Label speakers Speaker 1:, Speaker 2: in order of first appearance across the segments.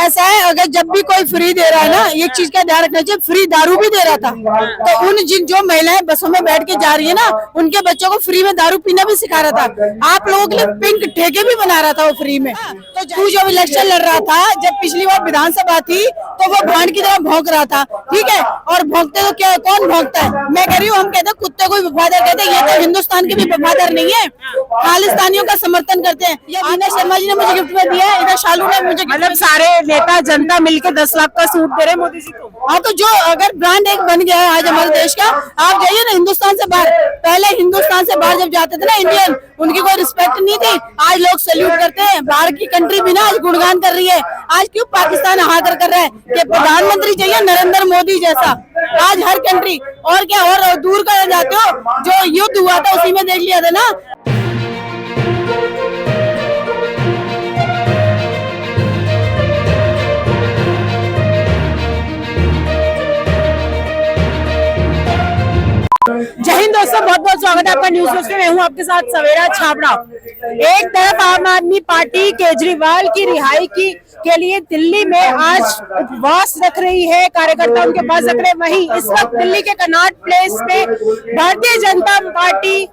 Speaker 1: ऐसा है, अगर जब भी कोई फ्री दे रहा है ना, एक चीज का ध्यान रखना चाहिए, फ्री दारू भी दे रहा था। तो उन जो महिलाएं बसों में बैठ के जा रही है ना, उनके बच्चों को फ्री में दारू पीना भी सिखा रहा था। आप लोगों के लिए पिंक ठेके भी बना रहा था वो फ्री में। तो जो इलेक्शन लड़ रहा था, जब पिछली बार विधानसभा थी, तो वो भांड की तरह भौंक रहा था, ठीक है। और भौंकते तो क्या, कौन भौंकता है? मैं कह रही हूँ, हम कहते हैं कुत्ते को वफादार कहते हैं, ये तो हिंदुस्तान के भी वफादार नहीं है, खालिस्तानियों का समर्थन करते हैं। ये मीना शर्मा जी ने मुझे गिफ्ट में दिया है, इधर शालू ने मुझे, मतलब सारे नेता जनता मिलकर 10 लाख का सूट दे रहे मोदी जी को। हाँ, तो जो अगर ब्रांड एक बन गया है आज हमारे देश का, आप जाइए ना हिंदुस्तान से बाहर, पहले हिंदुस्तान से बाहर जब जाते थे ना इंडियन, उनकी कोई रिस्पेक्ट नहीं थी। आज लोग सैल्यूट करते हैं, बाहर की कंट्री भी ना आज गुणगान कर रही है। आज क्यों पाकिस्तान हाकर कर रहा है कि प्रधानमंत्री चाहिए नरेंद्र मोदी जैसा? आज हर कंट्री, और क्या, और दूर कर जाते हो, जो युद्ध हुआ था उसी में देख लिया था ना। जय हिंद दोस्तों, बहुत बहुत स्वागत है आपका न्यूज में। मैं हूं आपके साथ सवेरा छाबड़ा। एक तरफ आम आदमी पार्टी केजरीवाल की रिहाई के लिए दिल्ली में आज उपवास रख रही है, कार्यकर्ता उनके पास रख रहे। वहीं इस वक्त दिल्ली के कनॉट प्लेस पे भारतीय जनता पार्टी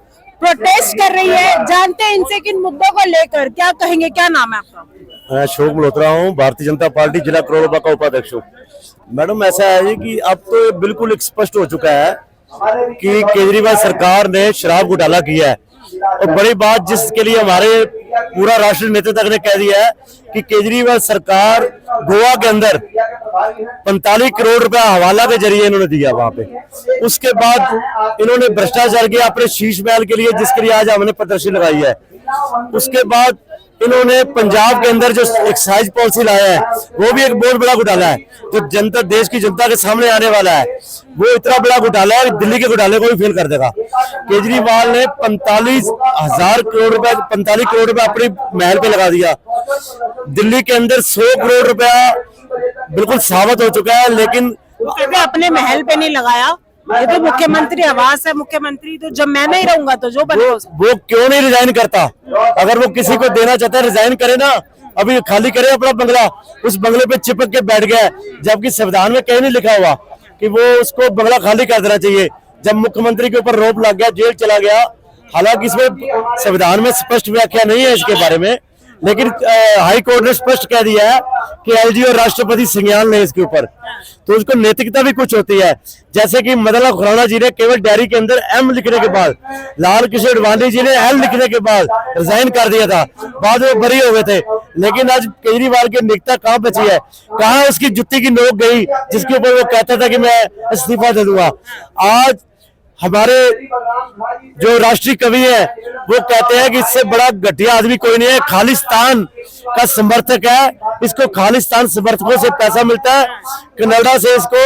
Speaker 1: प्रोटेस्ट कर रही है। जानते हैं इनसे किन मुद्दों को लेकर, क्या कहेंगे। क्या नाम है आपका?
Speaker 2: मैं अशोक मल्होत्रा हूँ, भारतीय जनता पार्टी जिला करोड़ों का उपाध्यक्ष हूँ। मैडम, ऐसा है कि अब तो बिल्कुल स्पष्ट हो चुका है कि केजरीवाल सरकार ने शराब घोटाला किया है। और बड़ी बात जिसके लिए हमारे पूरा राष्ट्रीय नेतृत्व ने कह दिया है कि केजरीवाल सरकार गोवा के अंदर 45 करोड़ रुपया हवाला के जरिए इन्होंने दिया वहां पे। उसके बाद इन्होंने भ्रष्टाचार किया अपने शीश महल के लिए, जिसके लिए आज हमने प्रदर्शन लगाई है। उसके बाद इन्होंने पंजाब के अंदर जो एक्साइज पॉलिसी लाया है, वो भी एक बहुत बड़ा घोटाला है, जो जनता, देश की जनता के सामने आने वाला है। वो इतना बड़ा घोटाला है, दिल्ली के घोटाले को भी फेल कर देगा। केजरीवाल ने 45 करोड़ रुपया अपनी महल पे लगा दिया। दिल्ली के अंदर 100 करोड़ रुपया बिल्कुल साबित हो चुका है, लेकिन
Speaker 1: अपने महल पे नहीं लगाया। ये तो मुख्यमंत्री आवास है, मुख्यमंत्री तो जब मैं नहीं रहूंगा तो जो बनेगा
Speaker 2: वो क्यों नहीं रिजाइन करता? अगर वो किसी को देना चाहता है, रिजाइन करे ना, अभी खाली करे अपना बंगला। उस बंगले पे चिपक के बैठ गया, जबकि संविधान में कहीं नहीं लिखा हुआ कि वो उसको बंगला खाली कर देना चाहिए। जब मुख्यमंत्री के ऊपर रोप लग गया, जेल चला गया, हालांकि इसमें संविधान में स्पष्ट व्याख्या नहीं है इसके बारे में, लेकिन हाई कोर्ट ने स्पष्ट कह दिया है कि एलजी और राष्ट्रपति संज्ञान लें इसके ऊपर। तो उसको नैतिकता भी कुछ होती है। जैसे कि मदन लाल खुराना जी ने केवल डायरी के अंदर एम लिखने के बाद, लाल कृष्ण अडवाणी जी ने एल लिखने के बाद रिजाइन कर दिया था, बाद में बरी हो गए थे। लेकिन आज केजरीवाल की नैतिकता कहाँ बची है? कहाँ उसकी जुत्ती की नोक गई जिसके ऊपर वो कहता था कि मैं इस्तीफा दे दूंगा? आज हमारे जो राष्ट्रीय कवि है वो कहते हैं कि इससे बड़ा घटिया आदमी कोई नहीं है, खालिस्तान का समर्थक है। इसको खालिस्तान समर्थकों से पैसा मिलता है, कनाडा से इसको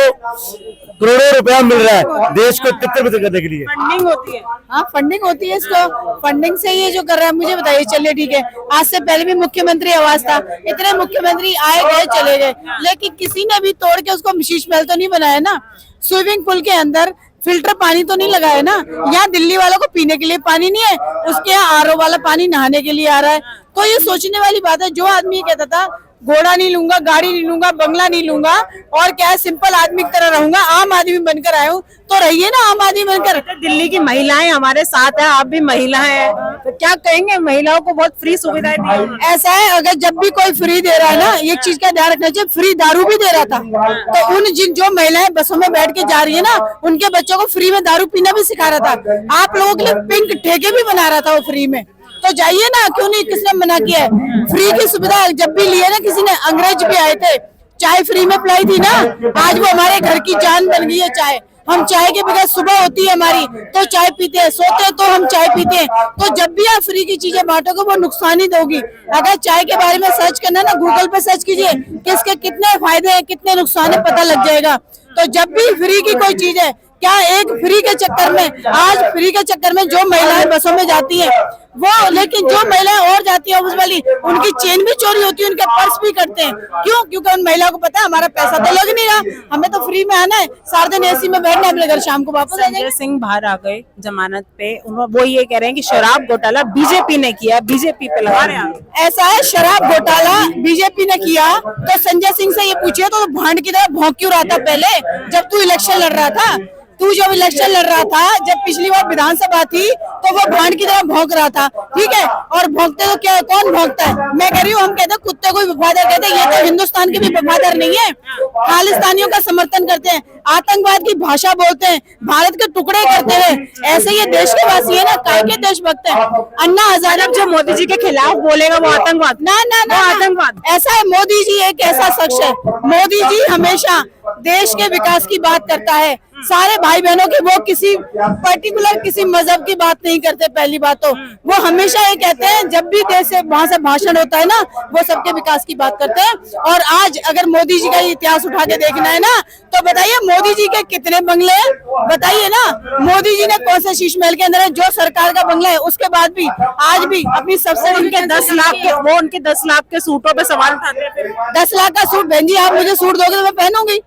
Speaker 2: करोड़ों रुपया मिल रहा है देश को तितर-बितर करने के लिए।
Speaker 1: फंडिंग होती है। हाँ, फंडिंग होती है इसको, फंडिंग से ये जो कर रहा है। मुझे बताइए, चलिए ठीक है, आज से पहले भी मुख्यमंत्री आवास था, इतने मुख्यमंत्री आए गए चले गए, लेकिन किसी ने भी तोड़ के उसको शीश महल तो नहीं बनाया ना। स्विमिंग पूल के अंदर फिल्टर पानी तो नहीं लगाया ना। यहाँ दिल्ली वालों को पीने के लिए पानी नहीं है, उसके यहाँ आरओ वाला पानी नहाने के लिए आ रहा है। तो ये सोचने वाली बात है। जो आदमी ये कहता था घोड़ा नहीं लूंगा, गाड़ी नहीं लूंगा, बंगला नहीं लूंगा, और क्या है, सिंपल आदमी की तरह रहूंगा, आम आदमी बनकर आया हूँ, तो रहिए ना आम आदमी बनकर। दिल्ली की महिलाएं हमारे साथ है, आप भी महिला हैं, तो क्या कहेंगे? महिलाओं को बहुत फ्री सुविधाएं दी। ऐसा है, अगर जब भी कोई फ्री दे रहा है ना, एक चीज का ध्यान रखना चाहिए, फ्री दारू भी दे रहा था। तो उन जो महिलाएं बसों में बैठ के जा रही है ना, उनके बच्चों को फ्री में दारू पीना भी सिखा रहा था। आप लोगों के लिए पिंक ठेके भी बना रहा था वो फ्री में। तो जाइए ना, क्यों नहीं, किसने मना किया है? फ्री की सुविधा जब भी ली है ना किसी ने, अंग्रेज भी आए थे, चाय फ्री में पिलाई थी ना, आज वो हमारे घर की जान बन गई है चाय। हम चाय के बगैर, सुबह होती है हमारी तो चाय पीते हैं, सोते हैं तो हम चाय पीते हैं। तो जब भी आप फ्री की चीजें बांटोगे वो नुकसान ही दोगी। अगर चाय के बारे में सर्च करना ना, गूगल पे सर्च कीजिए, किसके कितने फायदे हैं, कितने नुकसान है, पता लग जाएगा। तो जब भी फ्री की कोई चीज है, क्या एक फ्री के चक्कर में, आज फ्री के चक्कर में जो महिलाएं बसों में जाती हैं, वो, लेकिन जो महिलाएं और जाती है ऑफिस वाली, उनकी चेन भी चोरी होती है, उनके पर्स भी करते हैं। क्यों? क्योंकि उन महिलाओं को पता है हमारा पैसा तो लग नहीं रहा, हमें तो फ्री में आना है, सारा दिन एसी में बैठना है, अपने घर शाम को वापस आ जाएंगे।
Speaker 3: संजय सिंह बाहर आ गए जमानत पे, वो ये कह रहे हैं कि शराब घोटाला बीजेपी ने किया, बीजेपी पे लगा रहे हैं।
Speaker 1: ऐसा है, शराब घोटाला बीजेपी ने किया तो संजय सिंह से ये पूछिए तो भांड की तरह भौंक क्यों रहा था पहले, जब तू इलेक्शन लड़ रहा था। तू जब इलेक्शन लड़ रहा था, जब पिछली बार विधानसभा थी, तो वो भांड की तरह भौंक रहा था, ठीक है। और भौंकते तो क्या, कौन भौंकता है? मैं कह रही हूँ, हम कहते हैं कुत्ते को भी वफादार कहते हैं, ये तो हिंदुस्तान के भी वफादार नहीं है, खालिस्तानियों का समर्थन करते हैं, आतंकवाद की भाषा बोलते हैं, भारत के टुकड़े करते हैं। ऐसे ये देश के वासी है ना, काय के देशभक्त है। अन्ना हजारे
Speaker 3: जो मोदी जी के खिलाफ बोलेगा वो आतंकवाद,
Speaker 1: ना
Speaker 3: आतंकवाद।
Speaker 1: ऐसा है, मोदी जी एक ऐसा शख्स है, मोदी जी हमेशा देश के विकास की बात करता है, सारे भाई बहनों की, वो किसी पर्टिकुलर किसी मजहब की बात नहीं करते। पहली बात तो वो हमेशा ये कहते हैं, जब भी देश से वहां से भाषण होता है ना, वो सबके विकास की बात करते हैं। और आज अगर मोदी जी का इतिहास उठा के देखना है ना, तो बताइए मोदी जी के कितने बंगले हैं, बताइए ना। मोदी जी ने कौन से शीश महल के अंदर है, जो सरकार का बंगला है, उसके बाद भी आज भी अपनी सबसे
Speaker 3: उनके 10 लाख के, वो उनके 10 लाख के सूटों पे सवाल उठाते हैं।
Speaker 1: 10 लाख का सूट, बहन जी आप मुझे सूट दोगे तो मैं पहनूंगी।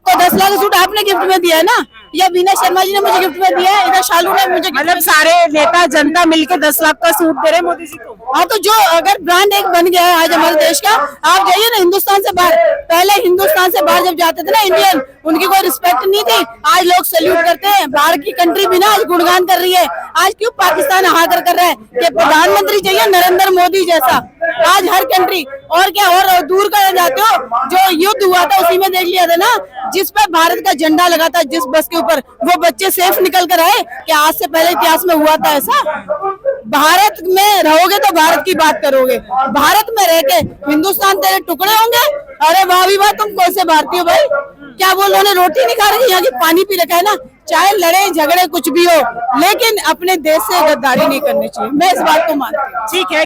Speaker 1: तो 10 लाख का सूट आपने गिफ्ट में दिया है ना, या वीना शर्मा जी ने मुझे गिफ्ट में दिया है, इधर शालू ने मुझे,
Speaker 3: मतलब सारे नेता जनता मिलके 10 लाख का सूट दे रहे हैं मोदी जी को।
Speaker 1: हाँ, तो जो अगर ब्रांड एक बन गया है आज हमारे देश का, आप जाइए ना हिंदुस्तान से बाहर, पहले हिंदुस्तान से बाहर जब जाते थे ना इंडियन, उनकी कोई रिस्पेक्ट नहीं थी, आज लोग सैल्यूट करते हैं। बाहर की कंट्री भी ना आज गुणगान कर रही है। आज क्यों पाकिस्तान हाकर कर रहा है कि प्रधानमंत्री चाहिए नरेंद्र मोदी जैसा, आज हर कंट्री। और क्या, और दूर कर जाते हो, जो युद्ध हुआ था उसी में देख लिया था ना, जिस पर भारत का झंडा लगा था, जिस बस के ऊपर, वो बच्चे सेफ निकल कर आए। क्या आज से पहले इतिहास में हुआ था ऐसा? भारत में रहोगे तो भारत की बात करोगे, भारत में रह के हिंदुस्तान तेरे टुकड़े होंगे। अरे वाह भी वाह, तुम कौन से भारतीय हो भाई? क्या वो लोगों ने रोटी नहीं खा रखी, यहाँ की पानी पी रखा है ना। चाहे लड़े झगड़े कुछ भी हो, लेकिन अपने देश से गद्दारी नहीं करनी चाहिए, मैं इस बात को मानती हूँ।
Speaker 3: ठीक है।